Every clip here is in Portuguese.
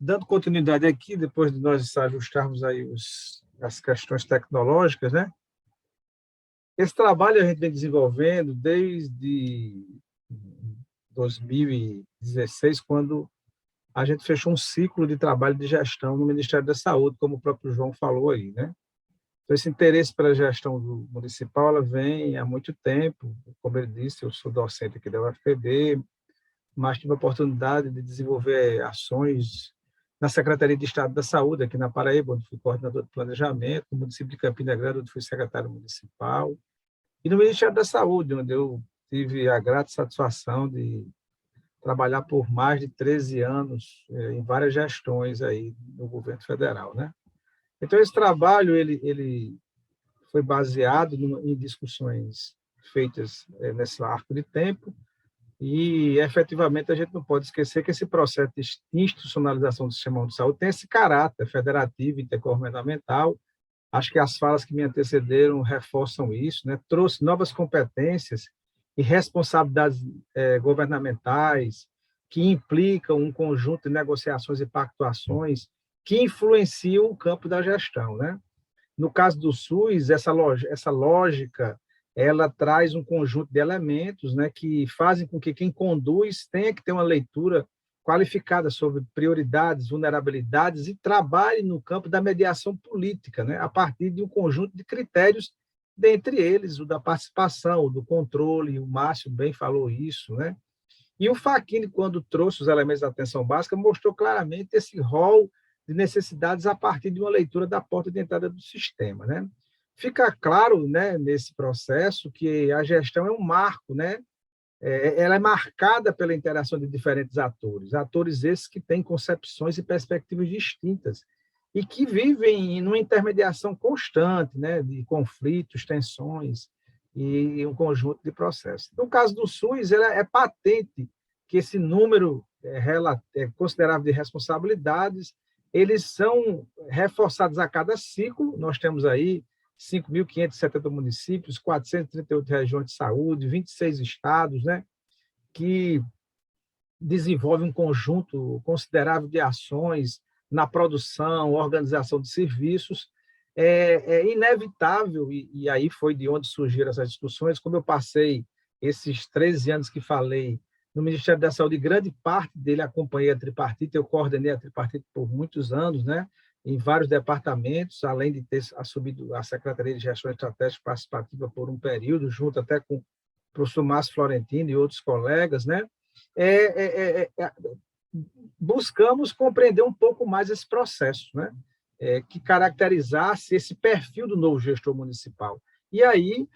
dando continuidade aqui, depois de nós ajustarmos aí as questões tecnológicas, né? Esse trabalho a gente vem desenvolvendo desde 2016, quando a gente fechou um ciclo de trabalho de gestão no Ministério da Saúde, como o próprio João falou aí, né? Então, esse interesse pela gestão municipal, ela vem há muito tempo. Como ele disse, eu sou docente aqui da UFPB, mas tive a oportunidade de desenvolver ações na Secretaria de Estado da Saúde, aqui na Paraíba, onde fui coordenador de planejamento, no município de Campina Grande, onde fui secretário municipal, e no Ministério da Saúde, onde eu tive a grata satisfação de trabalhar por mais de 13 anos em várias gestões aí no governo federal, né? Então, esse trabalho ele foi baseado em discussões feitas nesse arco de tempo e, efetivamente, a gente não pode esquecer que esse processo de institucionalização do Sistema de Saúde tem esse caráter federativo, intergovernamental. Acho que as falas que me antecederam reforçam isso, né? Trouxe novas competências e responsabilidades governamentais que implicam um conjunto de negociações e pactuações que influenciam o campo da gestão, né? No caso do SUS, essa lógica ela traz um conjunto de elementos, né, que fazem com que quem conduz tenha que ter uma leitura qualificada sobre prioridades, vulnerabilidades e trabalhe no campo da mediação política, né, a partir de um conjunto de critérios, dentre eles o da participação, o do controle, o Márcio bem falou isso, né? E o Facchini, quando trouxe os elementos da atenção básica, mostrou claramente esse rol de necessidades a partir de uma leitura da porta de entrada do sistema, né? Fica claro, né, nesse processo que a gestão é um marco, né? Ela é marcada pela interação de diferentes atores esses que têm concepções e perspectivas distintas e que vivem numa intermediação constante, né, de conflitos, tensões e um conjunto de processos. No caso do SUS, é patente que esse número considerável de responsabilidades eles são reforçados a cada ciclo. Nós temos aí 5.570 municípios, 438 regiões de saúde, 26 estados, né, que desenvolvem um conjunto considerável de ações na produção, organização de serviços. É inevitável, e aí foi de onde surgiram essas discussões, como eu passei esses 13 anos que falei no Ministério da Saúde, grande parte dele acompanhei a tripartite, eu coordenei a tripartite por muitos anos, né, em vários departamentos, além de ter assumido a Secretaria de Gestão Estratégica Participativa por um período, junto até com o professor Márcio Florentino e outros colegas, né, buscamos compreender um pouco mais esse processo, né, que caracterizasse esse perfil do novo gestor municipal. E aí,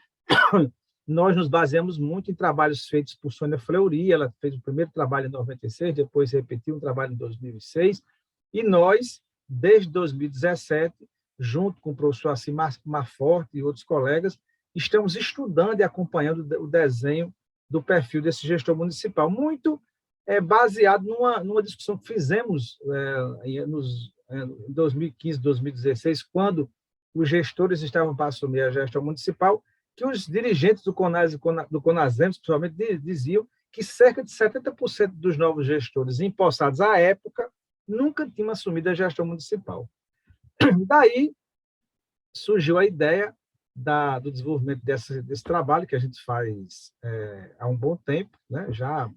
nós nos baseamos muito em trabalhos feitos por Sônia Fleury, ela fez o primeiro trabalho em 96, depois repetiu um trabalho em 2006, e nós, desde 2017, junto com o professor Assim Marforte e outros colegas, estamos estudando e acompanhando o desenho do perfil desse gestor municipal, muito baseado numa discussão que fizemos em 2015, 2016, quando os gestores estavam para assumir a gestão municipal, que os dirigentes do CONAS e do CONASEMS, principalmente, diziam que cerca de 70% dos novos gestores empossados à época nunca tinham assumido a gestão municipal. Daí surgiu a ideia do desenvolvimento desse trabalho que a gente faz há um bom tempo, né? Já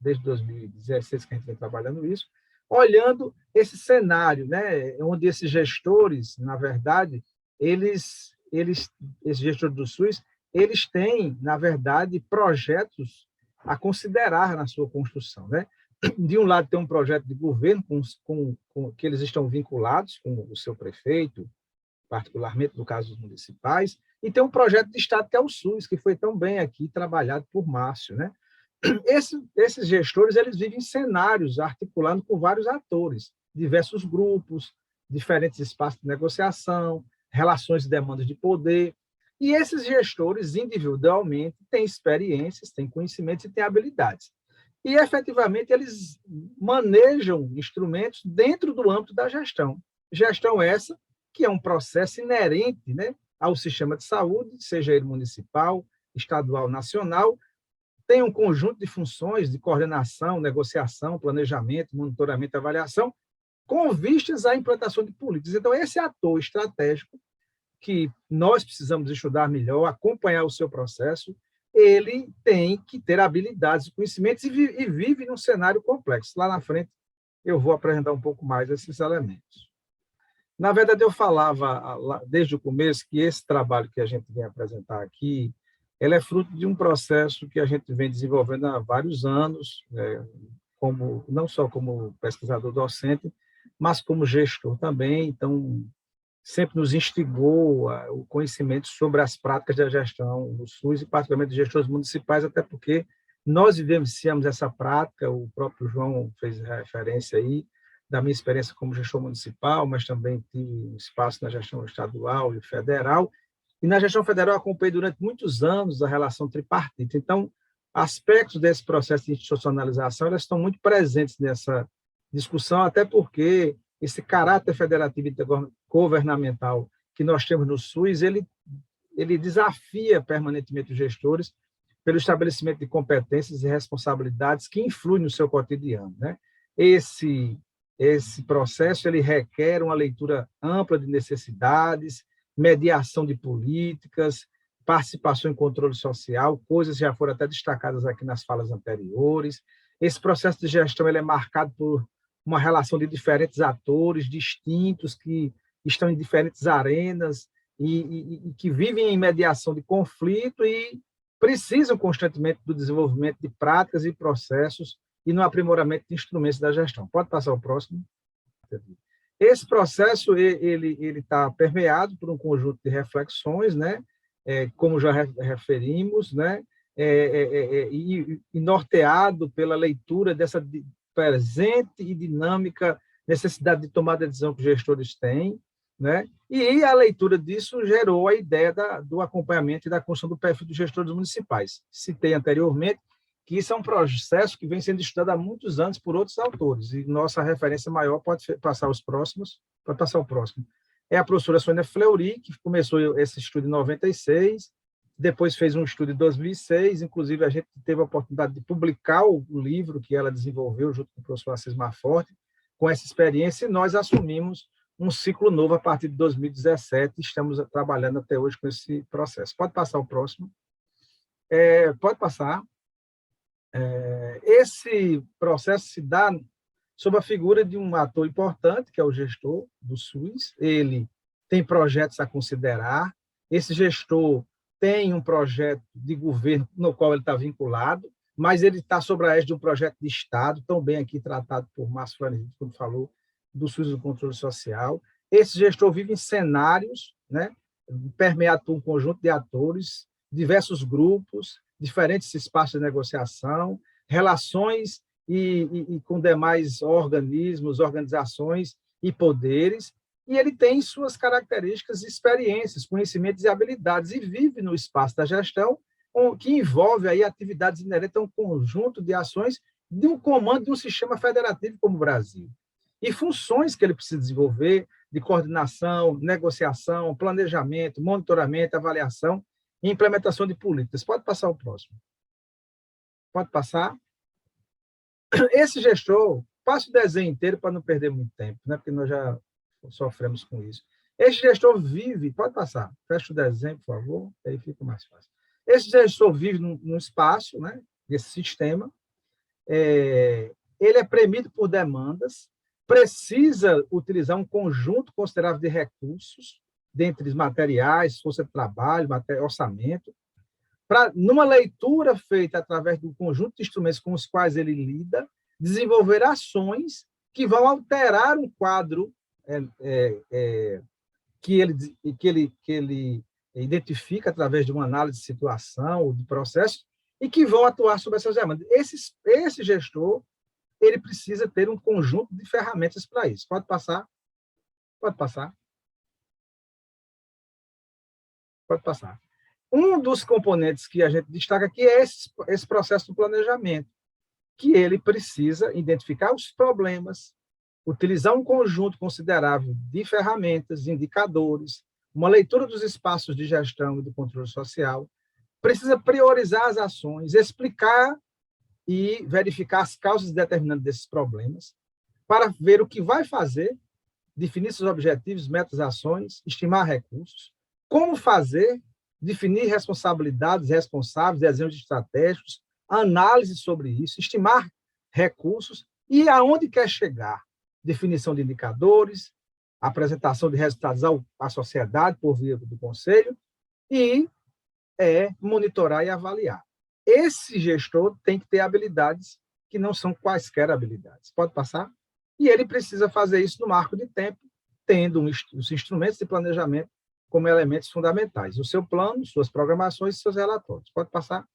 desde 2016 que a gente vem trabalhando isso, olhando esse cenário, né? Onde esses gestores, na verdade, esses gestores do SUS, eles têm, na verdade, projetos a considerar na sua construção, né? De um lado, tem um projeto de governo com que eles estão vinculados com o seu prefeito, particularmente no caso dos municipais, e tem um projeto de Estado que é o SUS, que foi tão bem aqui trabalhado por Márcio, né? Esses gestores eles vivem cenários articulando com vários atores, diversos grupos, diferentes espaços de negociação, relações e demandas de poder. E esses gestores, individualmente, têm experiências, têm conhecimentos e têm habilidades. E, efetivamente, eles manejam instrumentos dentro do âmbito da gestão. Gestão essa que é um processo inerente, né, ao sistema de saúde, seja ele municipal, estadual, nacional, tem um conjunto de funções de coordenação, negociação, planejamento, monitoramento e avaliação, com vistas à implantação de políticas. Então, esse ator estratégico, que nós precisamos estudar melhor, acompanhar o seu processo, ele tem que ter habilidades e conhecimentos e vive num cenário complexo. Lá na frente, eu vou apresentar um pouco mais esses elementos. Na verdade, eu falava desde o começo que esse trabalho que a gente vem apresentar aqui, ele é fruto de um processo que a gente vem desenvolvendo há vários anos, não só como pesquisador docente, mas como gestor também. Então, sempre nos instigou o conhecimento sobre as práticas da gestão no SUS, e particularmente dos gestores municipais, até porque nós vivenciamos essa prática. O próprio João fez referência aí da minha experiência como gestor municipal, mas também tive um espaço na gestão estadual e federal. E na gestão federal eu acompanhei durante muitos anos a relação tripartite. Então, aspectos desse processo de institucionalização elas estão muito presentes nessa discussão, até porque esse caráter federativo e governamental que nós temos no SUS, ele desafia permanentemente os gestores pelo estabelecimento de competências e responsabilidades que influem no seu cotidiano, né? Esse processo ele requer uma leitura ampla de necessidades, mediação de políticas, participação em controle social, coisas que já foram até destacadas aqui nas falas anteriores. Esse processo de gestão ele é marcado por uma relação de diferentes atores distintos que estão em diferentes arenas e que vivem em mediação de conflito e precisam constantemente do desenvolvimento de práticas e processos e no aprimoramento de instrumentos da gestão. Pode passar o próximo? Esse processo ele está permeado por um conjunto de reflexões, né? Como já referimos, né? E norteado pela leitura dessa presente e dinâmica necessidade de tomar a decisão que os gestores têm, né? E a leitura disso gerou a ideia do acompanhamento e da construção do perfil dos gestores municipais. Citei anteriormente que isso é um processo que vem sendo estudado há muitos anos por outros autores, e nossa referência maior pode passar os próximos, pode passar o próximo. É a professora Sônia Fleury, que começou esse estudo em 96, depois fez um estudo em 2006, inclusive a gente teve a oportunidade de publicar o livro que ela desenvolveu junto com o professor Assis Marforte, com essa experiência, e nós assumimos um ciclo novo a partir de 2017, e estamos trabalhando até hoje com esse processo. Pode passar o próximo. Pode passar. Esse processo se dá sob a figura de um ator importante, que é o gestor do SUS. Ele tem projetos a considerar, esse gestor tem um projeto de governo no qual ele está vinculado, mas ele está sob a égide de um projeto de Estado, tão bem aqui tratado por Márcio Flanelli, como falou, do SUS e do controle social. Esse gestor vive em cenários, né, permeado por um conjunto de atores, diversos grupos, diferentes espaços de negociação, relações e com demais organismos, organizações e poderes, e ele tem suas características, experiências, conhecimentos e habilidades, e vive no espaço da gestão, que envolve aí atividades inerentes a um conjunto de ações de um comando de um sistema federativo como o Brasil. E funções que ele precisa desenvolver de coordenação, negociação, planejamento, monitoramento, avaliação e implementação de políticas. Pode passar o próximo. Pode passar. Esse gestor, passa o desenho inteiro para não perder muito tempo, né? Porque nós já sofremos com isso. Esse gestor vive, pode passar, fecha o desenho, por favor, aí fica mais fácil. Esse gestor vive num espaço, né, desse sistema, ele é premido por demandas, precisa utilizar um conjunto considerável de recursos, dentre os materiais, força de trabalho, orçamento, para, numa leitura feita através do conjunto de instrumentos com os quais ele lida, desenvolver ações que vão alterar um quadro que ele identifica através de uma análise de situação ou de processo e que vão atuar sobre essas demandas. Esse gestor ele precisa ter um conjunto de ferramentas para isso. Pode passar? Pode passar. Pode passar. Um dos componentes que a gente destaca aqui é esse processo do planejamento, que ele precisa identificar os problemas, utilizar um conjunto considerável de ferramentas, indicadores, uma leitura dos espaços de gestão e do controle social, precisa priorizar as ações, explicar e verificar as causas determinantes desses problemas, para ver o que vai fazer, definir seus objetivos, metas, ações, estimar recursos, como fazer, definir responsabilidades, responsáveis, desenhos estratégicos, análise sobre isso, estimar recursos e aonde quer chegar, definição de indicadores, apresentação de resultados à sociedade por via do conselho e monitorar e avaliar. Esse gestor tem que ter habilidades que não são quaisquer habilidades. Pode passar? E ele precisa fazer isso no marco de tempo, tendo os instrumentos de planejamento como elementos fundamentais. O seu plano, suas programações e seus relatórios. Pode passar?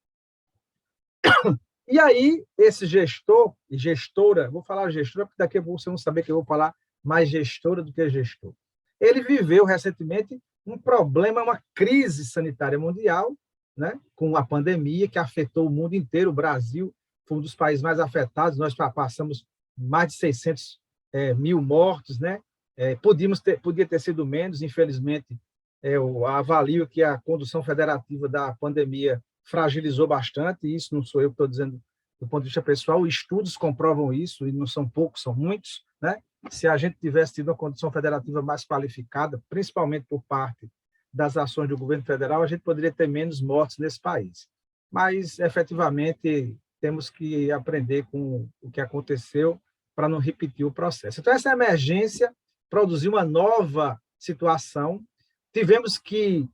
E aí, esse gestor e gestora, vou falar gestora, porque daqui a pouco vocês vão saber que eu vou falar mais gestora do que gestor. Ele viveu recentemente um problema, uma crise sanitária mundial, né, com a pandemia que afetou o mundo inteiro. O Brasil foi um dos países mais afetados, nós passamos mais de 600 mil mortos, né? Podia ter sido menos, infelizmente, eu avalio que a condução federativa da pandemia fragilizou bastante, e isso não sou eu que estou dizendo do ponto de vista pessoal, estudos comprovam isso, e não são poucos, são muitos, né? Se a gente tivesse tido uma condução federativa mais qualificada, principalmente por parte das ações do governo federal, a gente poderia ter menos mortes nesse país. Mas, efetivamente, temos que aprender com o que aconteceu para não repetir o processo. Então, essa emergência produziu uma nova situação. Tivemos que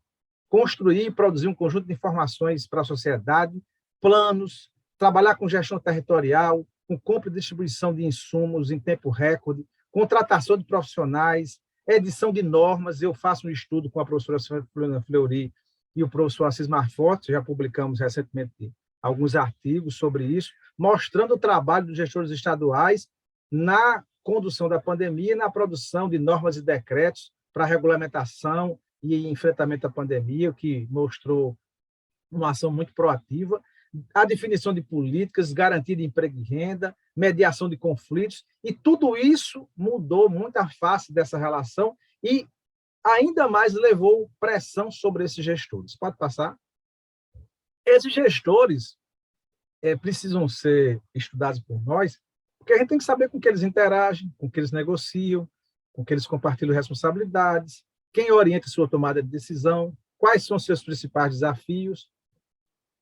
construir e produzir um conjunto de informações para a sociedade, planos, trabalhar com gestão territorial, com compra e distribuição de insumos em tempo recorde, contratação de profissionais, edição de normas. Eu faço um estudo com a professora Floriana Fleury e o professor Assis Marforte, já publicamos recentemente alguns artigos sobre isso, mostrando o trabalho dos gestores estaduais na condução da pandemia e na produção de normas e decretos para regulamentação e enfrentamento à pandemia, o que mostrou uma ação muito proativa, a definição de políticas, garantia de emprego e renda, mediação de conflitos, e tudo isso mudou muito a face dessa relação e ainda mais levou pressão sobre esses gestores. Pode passar? Esses gestores precisam ser estudados por nós, porque a gente tem que saber com que eles interagem, com que eles negociam, com que eles compartilham responsabilidades, quem orienta sua tomada de decisão, quais são seus principais desafios,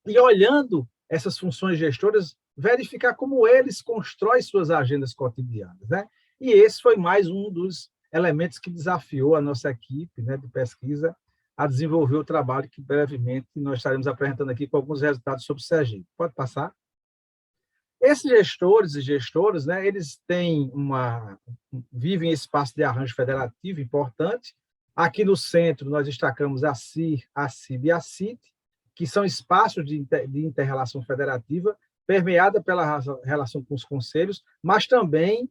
e olhando essas funções gestoras, verificar como eles constroem suas agendas cotidianas, né? E esse foi mais um dos elementos que desafiou a nossa equipe, né, de pesquisa a desenvolver o trabalho que brevemente nós estaremos apresentando aqui com alguns resultados sobre o Sergipe. Pode passar? Esses gestores e gestoras, né, eles vivem em espaço de arranjo federativo importante. Aqui no centro, nós destacamos a CIR, a CIB e a CIT, que são espaços de inter-relação federativa, permeada pela relação com os conselhos, mas também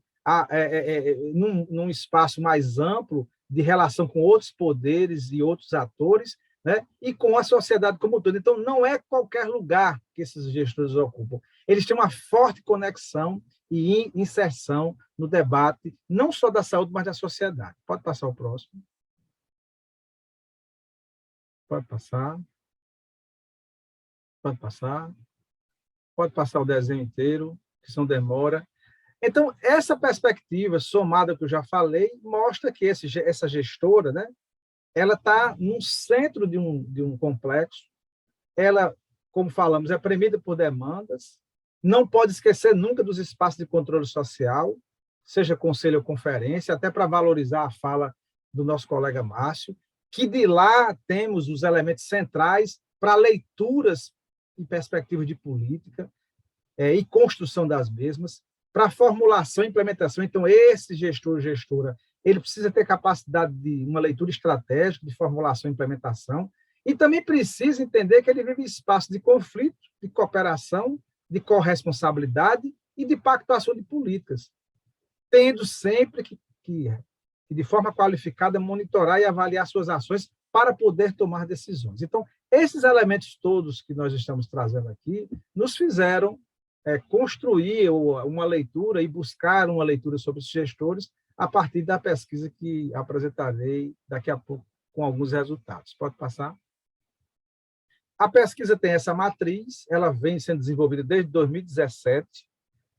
num espaço mais amplo de relação com outros poderes e outros atores, né? E com a sociedade como um todo. Então, não é qualquer lugar que esses gestores ocupam. Eles têm uma forte conexão e inserção no debate, não só da saúde, mas da sociedade. Pode passar o próximo. Pode passar. Pode passar. Pode passar o desenho inteiro, que são demora. Então, essa perspectiva, somada ao que eu já falei, mostra que essa gestora, né, ela está no centro de um complexo. Ela, como falamos, é premida por demandas, não pode esquecer nunca dos espaços de controle social, seja conselho ou conferência, até para valorizar a fala do nosso colega Márcio, que de lá temos os elementos centrais para leituras e perspectivas de política e construção das mesmas, para formulação e implementação. Então, esse gestor, gestora, ele precisa ter capacidade de uma leitura estratégica, de formulação e implementação, e também precisa entender que ele vive em espaço de conflito, de cooperação, de corresponsabilidade e de pactuação de políticas, tendo sempre que de forma qualificada, monitorar e avaliar suas ações para poder tomar decisões. Então, esses elementos todos que nós estamos trazendo aqui nos fizeram construir uma leitura e buscar uma leitura sobre os gestores a partir da pesquisa que apresentarei daqui a pouco com alguns resultados. Pode passar? A pesquisa tem essa matriz, ela vem sendo desenvolvida desde 2017,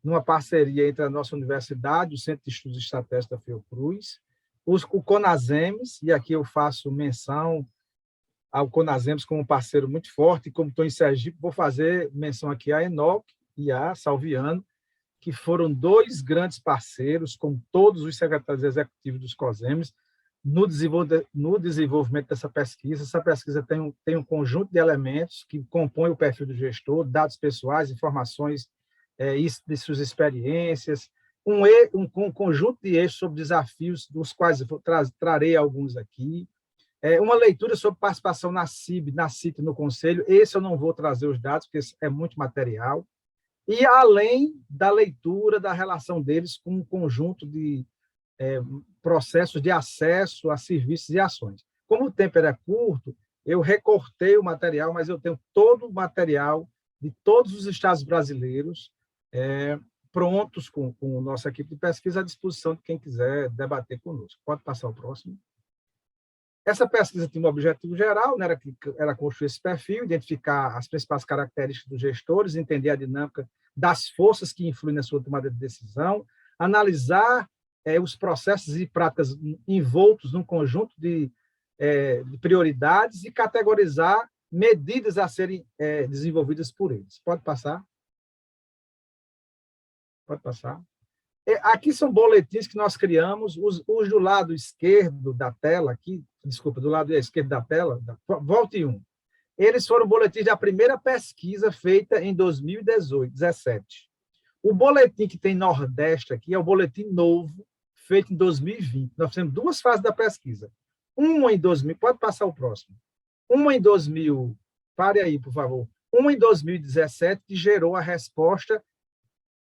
numa parceria entre a nossa universidade, o Centro de Estudos Estratégicos da Fiocruz, o Conasems, e aqui eu faço menção ao Conasems como um parceiro muito forte, e como estou em Sergipe, vou fazer menção aqui a Enoc e a Salviano, que foram dois grandes parceiros, com todos os secretários executivos dos COSEMES, no desenvolvimento dessa pesquisa. Essa pesquisa tem um conjunto de elementos que compõem o perfil do gestor, dados pessoais, informações de suas experiências, um conjunto de eixos sobre desafios, dos quais eu trarei alguns aqui, uma leitura sobre participação na CIB, na CIT, no Conselho. Esse eu não vou trazer os dados, porque é muito material, e além da leitura da relação deles com um conjunto de processos de acesso a serviços e ações. Como o tempo era curto, eu recortei o material, mas eu tenho todo o material de todos os estados brasileiros prontos com a nossa equipe de pesquisa à disposição de quem quiser debater conosco. Pode passar o próximo. Essa pesquisa tinha um objetivo geral, né, era construir esse perfil, identificar as principais características dos gestores, entender a dinâmica das forças que influem na sua tomada de decisão, analisar os processos e práticas envoltos num conjunto de prioridades e categorizar medidas a serem desenvolvidas por eles. Pode passar? Pode passar. Aqui são boletins que nós criamos, os do lado esquerdo da tela, aqui, desculpa, do lado esquerdo da tela, volte um. Eles foram boletins da primeira pesquisa feita em 2018, 2017. O boletim que tem Nordeste aqui é o boletim novo, feito em 2020. Nós fizemos duas fases da pesquisa. Uma em 2000, pode passar o próximo. Uma em 2000, pare aí, por favor. Uma em 2017, que gerou a resposta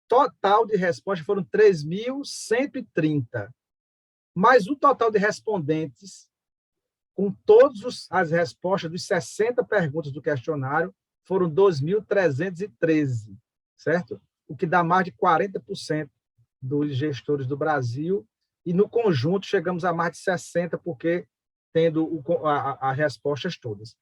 total de respostas, foram 3.130. Mas o total de respondentes, com todas as respostas dos 60 perguntas do questionário, foram 2.313, certo? O que dá mais de 40% dos gestores do Brasil, e no conjunto chegamos a mais de 60%, porque tendo as respostas todas.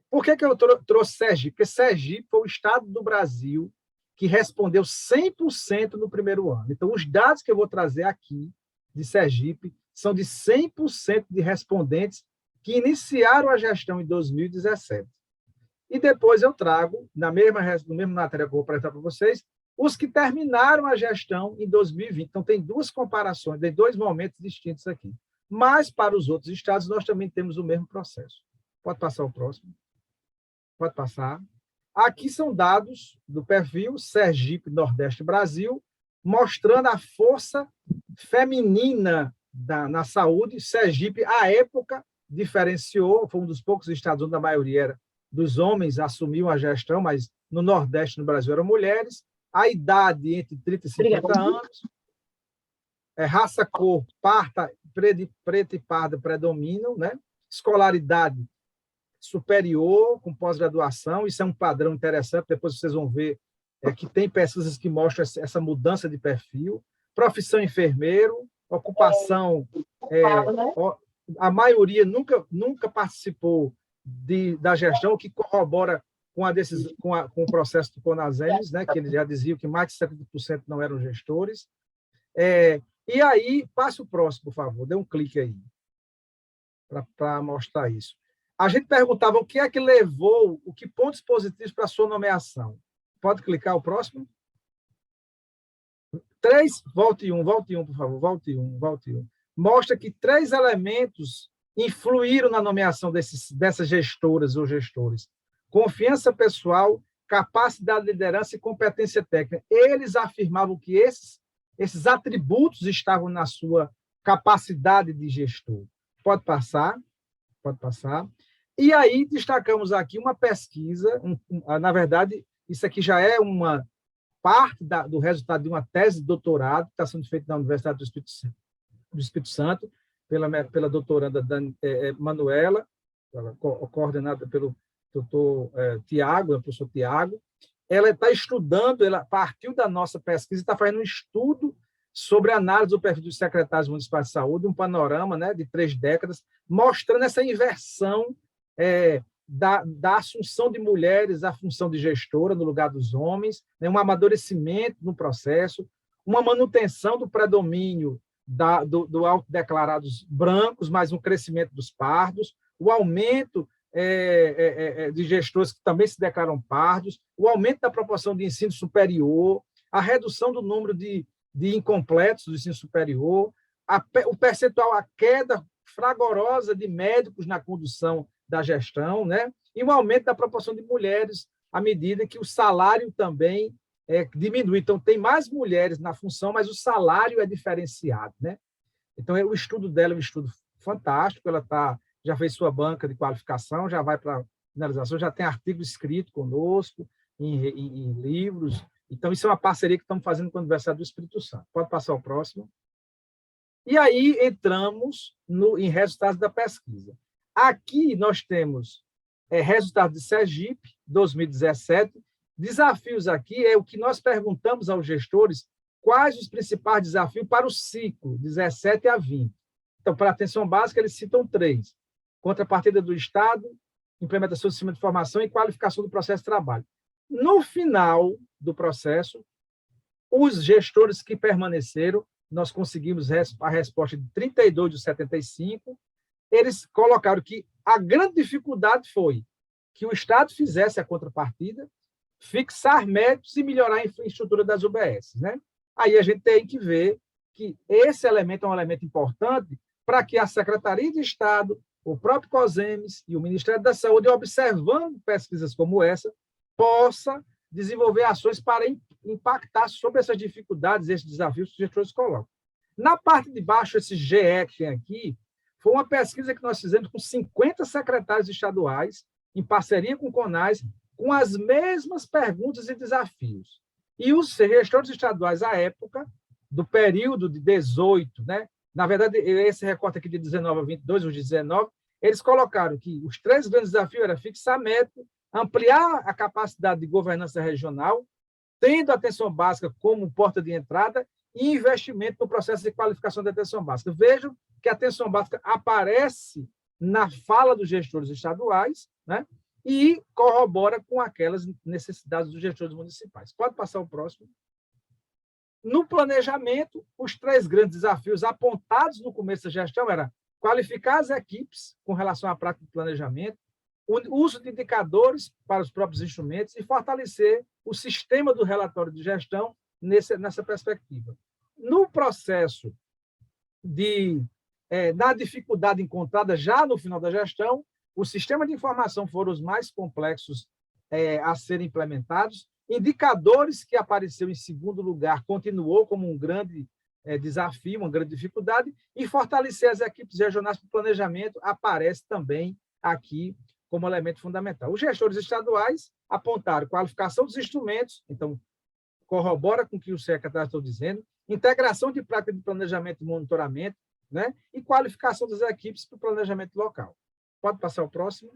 Por que eu trouxe Sergipe? Porque Sergipe foi o estado do Brasil que respondeu 100% no primeiro ano. Então, os dados que eu vou trazer aqui de Sergipe são de 100% de respondentes que iniciaram a gestão em 2017. E depois eu trago, no mesmo matéria que eu vou apresentar para vocês, os que terminaram a gestão em 2020. Então, tem duas comparações, tem dois momentos distintos aqui. Mas, para os outros estados, nós também temos o mesmo processo. Pode passar o próximo. Pode passar. Aqui são dados do perfil Sergipe, Nordeste, Brasil, mostrando a força feminina na saúde. Sergipe, à época, diferenciou, foi um dos poucos estados onde a maioria era dos homens assumiam a gestão, mas no Nordeste, no Brasil, eram mulheres. A idade entre 30 e 50 anos, raça, cor, preta e parda predominam, né? Escolaridade superior, com pós-graduação, isso é um padrão interessante, depois vocês vão ver que tem pesquisas que mostram essa mudança de perfil. Profissão enfermeiro, ocupação, a maioria nunca participou da gestão, o que corrobora com o processo do Conasems, né, que ele já dizia que mais de 70% não eram gestores. E aí, passe o próximo, por favor, dê um clique aí, para mostrar isso. A gente perguntava o que é que levou, que pontos positivos para a sua nomeação. Pode clicar o próximo? Volte um, por favor, volte um. Mostra que 3 elementos influíram na nomeação dessas gestoras ou gestores. Confiança pessoal, capacidade de liderança e competência técnica. Eles afirmavam que esses atributos estavam na sua capacidade de gestor. Pode passar. E aí destacamos aqui uma pesquisa, na verdade, isso aqui já é uma parte do resultado de uma tese de doutorado que está sendo feita na Universidade do Espírito Santo, pela doutoranda Manuela, coordenada pelo doutor Tiago, o professor Tiago. Ela está estudando, ela partiu da nossa pesquisa, está fazendo um estudo sobre a análise do perfil dos secretários municipais de saúde, um panorama, né, de 3 décadas, mostrando essa inversão da assunção de mulheres à função de gestora no lugar dos homens, né, um amadurecimento no processo, uma manutenção do predomínio do autodeclarados brancos, mais um crescimento dos pardos, o aumento de gestores que também se declaram pardos, o aumento da proporção de ensino superior, a redução do número de incompletos do ensino superior, o percentual, a queda fragorosa de médicos na condução da gestão, né? E um aumento da proporção de mulheres à medida que o salário também diminui. Então, tem mais mulheres na função, mas o salário é diferenciado, né? Então, o estudo dela é um estudo fantástico, ela já fez sua banca de qualificação, já vai para a finalização, já tem artigo escrito conosco, em livros. Então, isso é uma parceria que estamos fazendo com a Universidade do Espírito Santo. Pode passar o próximo. E aí entramos em resultados da pesquisa. Aqui nós temos resultados de Sergipe, 2017. Desafios aqui é o que nós perguntamos aos gestores quais os principais desafios para o ciclo 17 a 20. Então, para a atenção básica, eles citam 3. Contrapartida do Estado, implementação do sistema de formação e qualificação do processo de trabalho. No final do processo, os gestores que permaneceram, nós conseguimos a resposta de 32 de 75, eles colocaram que a grande dificuldade foi que o Estado fizesse a contrapartida, fixar métodos e melhorar a infraestrutura das UBS, né? Aí a gente tem que ver que esse elemento é um elemento importante para que a Secretaria de Estado, o próprio COSEMES e o Ministério da Saúde, observando pesquisas como essa, possa desenvolver ações para impactar sobre essas dificuldades, esses desafios que os gestores colocam. Na parte de baixo, esse GE que tem aqui, foi uma pesquisa que nós fizemos com 50 secretários estaduais, em parceria com o CONAS, com as mesmas perguntas e desafios. E os gestores estaduais, à época, do período de 18, né? Na verdade, esse recorte aqui de 19 a 22, os de 19, eles colocaram que os 3 grandes desafios eram fixar método, ampliar a capacidade de governança regional, tendo a atenção básica como porta de entrada e investimento no processo de qualificação da atenção básica. Vejam que a atenção básica aparece na fala dos gestores estaduais, né? E corrobora com aquelas necessidades dos gestores municipais. Pode passar o próximo. No planejamento, os 3 grandes desafios apontados no começo da gestão eram qualificar as equipes com relação à prática de planejamento, o uso de indicadores para os próprios instrumentos e fortalecer o sistema do relatório de gestão nessa perspectiva. No processo da dificuldade encontrada já no final da gestão, o sistema de informação foram os mais complexos a serem implementados, indicadores que apareceu em segundo lugar continuou como um grande desafio, uma grande dificuldade, e fortalecer as equipes regionais para o planejamento aparece também aqui como elemento fundamental. Os gestores estaduais apontaram qualificação dos instrumentos, então, corrobora com o que os secretários estão dizendo, integração de prática de planejamento e monitoramento, né? E qualificação das equipes para o planejamento local. Pode passar o próximo?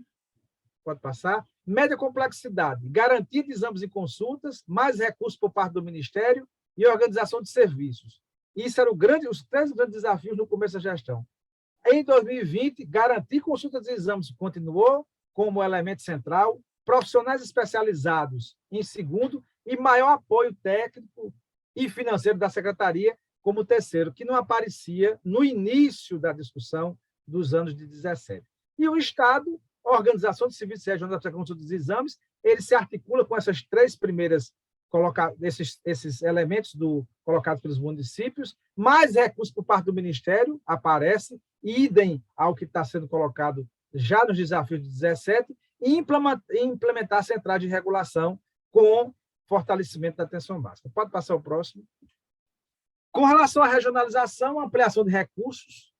Pode passar. Média complexidade, garantia de exames e consultas, mais recursos por parte do Ministério e organização de serviços. Isso eram os 3 grandes desafios no começo da gestão. Em 2020, garantir consultas e exames continuou como elemento central, profissionais especializados em segundo e maior apoio técnico e financeiro da Secretaria como terceiro, que não aparecia no início da discussão dos anos de 17. E o Estado, a organização de serviços regionais para consulta dos exames, ele se articula com essas 3 primeiras esses elementos colocados pelos municípios, mais recursos por parte do Ministério, aparece, idem ao que está sendo colocado já nos desafios de 17, e implementar centrais de regulação com fortalecimento da atenção básica. Pode passar o próximo. Com relação à regionalização, ampliação de recursos,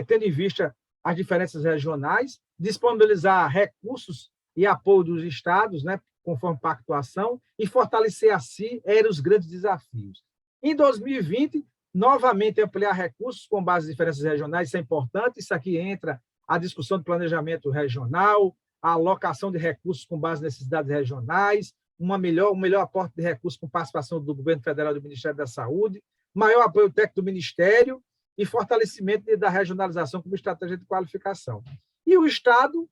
tendo em vista as diferenças regionais, disponibilizar recursos e apoio dos estados, né, conforme pactuação, e fortalecer assim eram os grandes desafios. Em 2020, novamente ampliar recursos com base em diferenças regionais, isso é importante, isso aqui entra a discussão de planejamento regional, a alocação de recursos com base em necessidades regionais, um melhor aporte de recursos com participação do governo federal e do Ministério da Saúde, maior apoio técnico do Ministério e fortalecimento da regionalização como estratégia de qualificação. E o Estado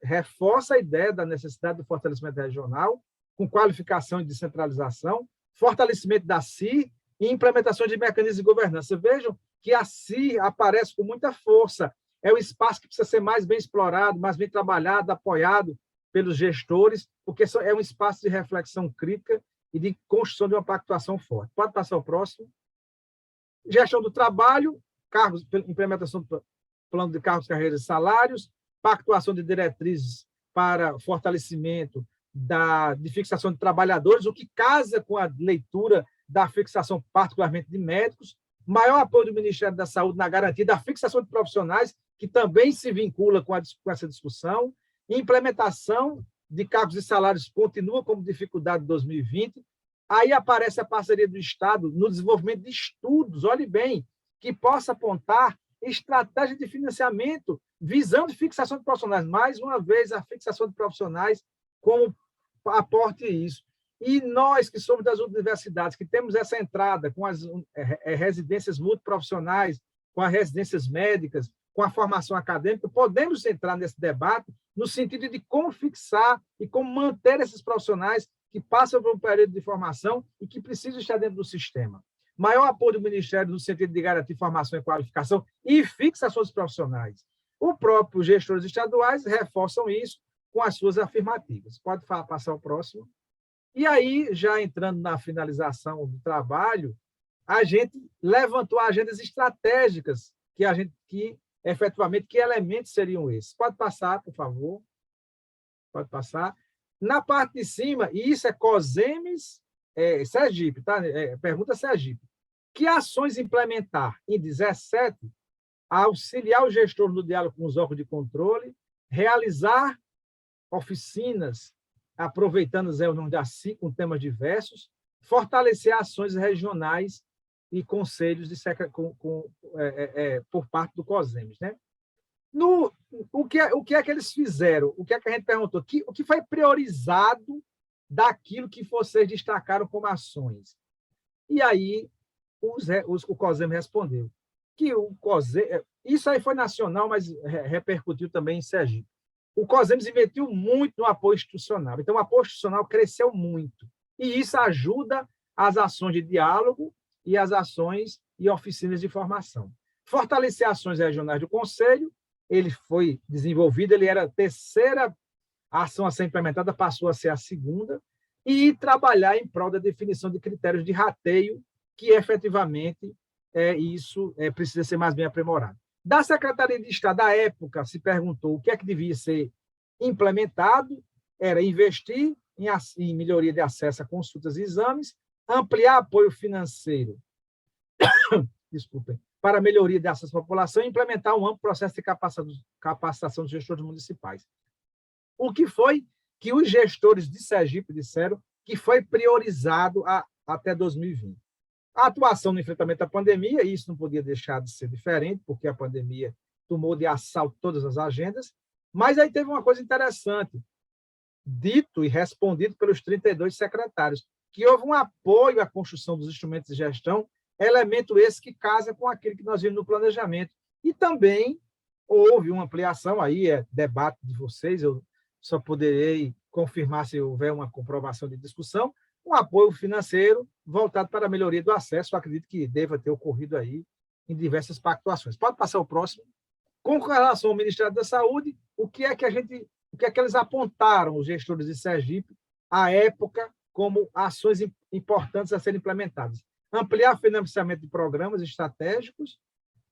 reforça a ideia da necessidade do fortalecimento regional, com qualificação e descentralização, fortalecimento da CIR e implementação de mecanismos de governança. Vejam que a CIR aparece com muita força. É um espaço que precisa ser mais bem explorado, mais bem trabalhado, apoiado pelos gestores, porque é um espaço de reflexão crítica e de construção de uma pactuação forte. Pode passar o próximo. Gestão do trabalho, cargos, implementação do plano de cargos, carreiras e salários, pactuação de diretrizes para fortalecimento de fixação de trabalhadores, o que casa com a leitura da fixação, particularmente de médicos, maior apoio do Ministério da Saúde na garantia da fixação de profissionais, que também se vincula com essa discussão, implementação de cargos e salários continua como dificuldade de 2020, aí aparece a parceria do Estado no desenvolvimento de estudos, olhe bem, que possa apontar estratégia de financiamento visando fixação de profissionais. Mais uma vez, a fixação de profissionais como aporte isso. E nós, que somos das universidades, que temos essa entrada com as residências multiprofissionais, com as residências médicas, com a formação acadêmica, podemos entrar nesse debate no sentido de como fixar e como manter esses profissionais que passam por um período de formação e que precisam estar dentro do sistema. Maior apoio do Ministério no sentido de garantir formação e qualificação e fixação dos profissionais. Os próprios gestores estaduais reforçam isso com as suas afirmativas. Pode passar o próximo. E aí, já entrando na finalização do trabalho, a gente levantou agendas estratégicas que efetivamente, que elementos seriam esses? Pode passar, por favor. Pode passar. Na parte de cima, e isso é COSEMES, Sergipe, tá? Pergunta Sergipe. Que ações implementar? Em 17, auxiliar o gestor no diálogo com os órgãos de controle, realizar oficinas, aproveitando o nome da CIC, com temas diversos, fortalecer ações regionais e conselhos por parte do COSEMES. Né? O que é que eles fizeram? O que é que a gente perguntou? O que foi priorizado daquilo que vocês destacaram como ações? E aí, o COSEMES respondeu que isso aí foi nacional, mas repercutiu também em Sergipe. O COSEMES investiu muito no apoio institucional. Então, o apoio institucional cresceu muito. E isso ajuda as ações de diálogo e as ações e oficinas de formação. Fortalecer ações regionais do Conselho, ele foi desenvolvido, ele era a terceira ação a ser implementada, passou a ser a segunda, e trabalhar em prol da definição de critérios de rateio, que efetivamente isso precisa ser mais bem aprimorado. Da Secretaria de Estado, da época, se perguntou o que é que devia ser implementado, era investir em melhoria de acesso a consultas e exames, ampliar apoio financeiro para a melhoria de acesso à população e implementar um amplo processo de capacitação dos gestores municipais. O que foi que os gestores de Sergipe disseram que foi priorizado até 2020. A atuação no enfrentamento à pandemia, e isso não podia deixar de ser diferente, porque a pandemia tomou de assalto todas as agendas, mas aí teve uma coisa interessante, dito e respondido pelos 32 secretários, que houve um apoio à construção dos instrumentos de gestão, elemento esse que casa com aquilo que nós vimos no planejamento. E também houve uma ampliação, aí debate de vocês, eu só poderei confirmar se houver uma comprovação de discussão, um apoio financeiro voltado para a melhoria do acesso, eu acredito que deva ter ocorrido aí em diversas pactuações. Pode passar o próximo. Com relação ao Ministério da Saúde, o que é que eles apontaram, os gestores de Sergipe, à época, como ações importantes a serem implementadas? Ampliar financiamento de programas estratégicos,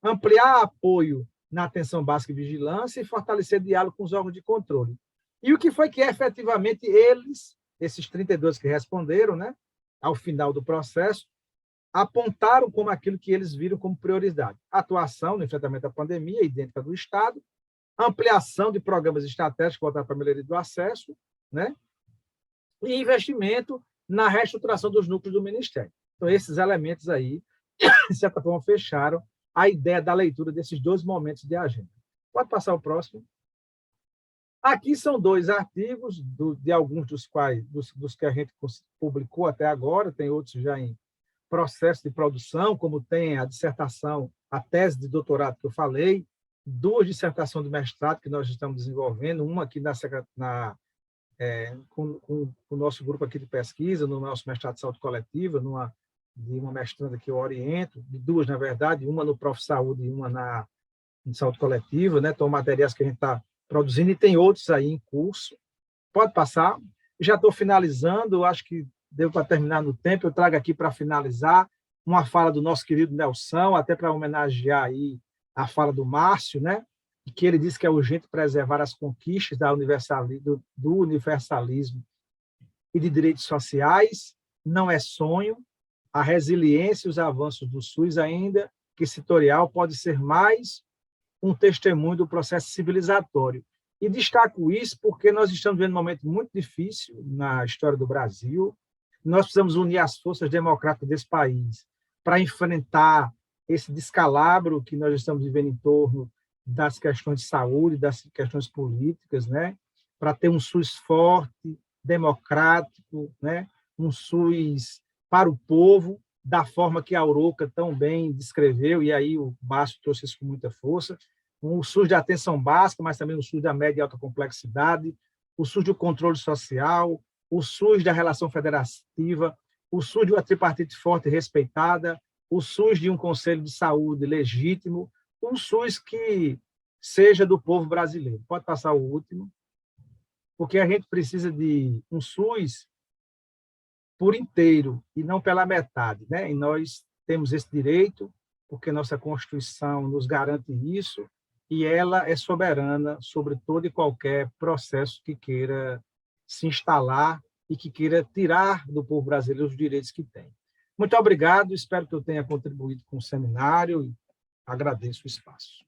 ampliar apoio na atenção básica e vigilância e fortalecer diálogo com os órgãos de controle. E o que foi que efetivamente esses 32 que responderam, né, ao final do processo, apontaram como aquilo que eles viram como prioridade. Atuação no enfrentamento à pandemia, idêntica do Estado, ampliação de programas estratégicos voltados para a melhoria do acesso, né, e investimento na reestruturação dos núcleos do Ministério. Então, esses elementos aí, de certa forma, fecharam a ideia da leitura desses dois momentos de agenda. Pode passar o próximo. Aqui são 2 artigos, de alguns dos que a gente publicou até agora, tem outros já em processo de produção, como tem a dissertação, a tese de doutorado que eu falei, 2 dissertações de mestrado que nós estamos desenvolvendo, uma aqui com o nosso grupo aqui de pesquisa, no nosso mestrado de saúde coletiva, de uma mestranda que eu oriento, de 2, na verdade, uma no Prof. Saúde e uma em saúde coletiva, né? Então, materiais que a gente está produzindo, e tem outros aí em curso. Pode passar. Já estou finalizando, acho que deu para terminar no tempo, eu trago aqui para finalizar uma fala do nosso querido Nelson, até para homenagear aí a fala do Márcio, né? Que ele disse que é urgente preservar as conquistas do universalismo e de direitos sociais, não é sonho, a resiliência e os avanços do SUS ainda, que setorial pode ser mais um testemunho do processo civilizatório. E destaco isso porque nós estamos vivendo um momento muito difícil na história do Brasil. Nós precisamos unir as forças democráticas desse país para enfrentar esse descalabro que nós estamos vivendo em torno das questões de saúde, das questões políticas, né? Para ter um SUS forte, democrático, né? Um SUS para o povo, da forma que a Arouca tão bem descreveu, e aí o Márcio trouxe isso com muita força, um SUS de atenção básica, mas também o SUS da média e alta complexidade, o SUS do controle social, o SUS da relação federativa, o SUS de uma tripartite forte e respeitada, o SUS de um conselho de saúde legítimo, um SUS que seja do povo brasileiro. Pode passar o último, porque a gente precisa de um SUS por inteiro e não pela metade, né? E nós temos esse direito, porque nossa Constituição nos garante isso, e ela é soberana sobre todo e qualquer processo que queira se instalar e que queira tirar do povo brasileiro os direitos que tem. Muito obrigado, espero que eu tenha contribuído com o seminário e agradeço o espaço.